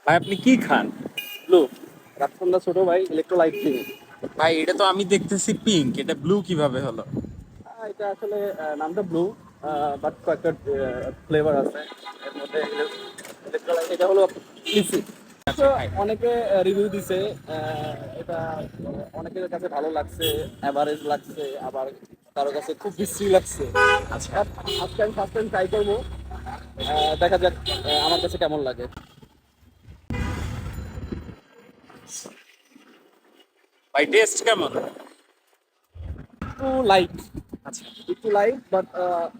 ভাই আপনি কি খান? ব্লু রাজসন্ধ্যা ছোট ভাই ইলেকট্রোলাইট কিং। ভাই এটা তো আমি দেখতেছি পিঙ্ক, এটা ব্লু কিভাবে হলো? এটা আসলে নামটা ব্লু, বাট কয়েকটা ফ্লেভার আছে এর মধ্যে। ইলেকট্রোলাইট এটা হলো ইসি। তো আচ্ছা ভাই। অনেকে রিভিউ দিছে, এটা অনেকের কাছে ভালো লাগছে, অ্যাভারেজ লাগছে, আবার কারো কাছে খুব বিশ্রী লাগছে। আচ্ছা বাট আজকে আমি ফার্স্ট টাইম ট্রাই করবো, দেখা যাক আমার কাছে কেমন লাগে। ভাই টেস্ট কেমন? একটু লাইট, আচ্ছা। একটু লাইট, বাট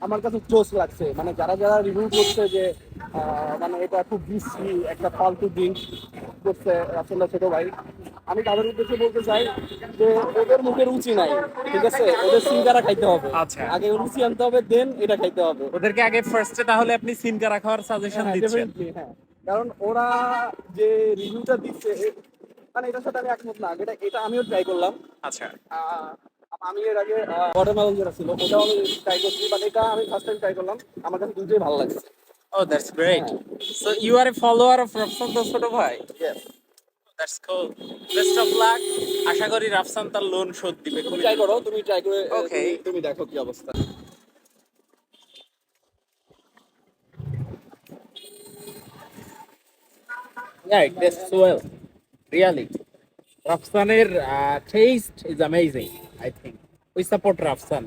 আমার কাছে জোস লাগছে। মানে যারা যারা রিভিউ করছে যে মানে এটা খুব বিশ্রী একটা ফালতু ড্রিঙ্ক করছে রাসেল্লা ছোট ভাই, আমি তাদের উদ্দেশ্যে বলতে চাই যে ওদের মুখে রুচি নাই, ঠিক আছে? ওদের সিঙ্গারা খাইতে হবে, আচ্ছা, আগে রুচি আনতে হবে, দেন এটা খাইতে হবে। ওদেরকে আগে ফার্স্টে তাহলে আপনি সিনকারা খাওয়ার হ্যাঁ সাজেশন হ্যাঁ, দিচ্ছেন? ডেফিনেটলি হ্যাঁ। কারণ ওরা যে রিভিউটা দিচ্ছে, মানে এটার সাথে আমি একমত না। এটা এটা আমিও ট্রাই করলাম। আচ্ছা। আহ, আমি এর আগে ওয়াটারমেলন যেটা ছিল ওটাও আমি ট্রাই করছি, বাট এটা আমি ফার্স্ট টাইম ট্রাই করলাম। আমার কাছে দুটোই ভালো লাগছে। Oh, that's great. হ্যাঁ, So you are a follower of Rafsan Das ছোট ভাই? Yes. That's cool. Best of luck. আশা করি রাফসান তার লোন শোধ দিবে তুমি খুবই ট্রাই দ্রুত। করো, তুমি ট্রাই করে Okay. তুমি তুমি দেখো কি অবস্থা। Yeah, it tastes well. Really. Rafsan's taste is amazing, I think. We support Rafsan.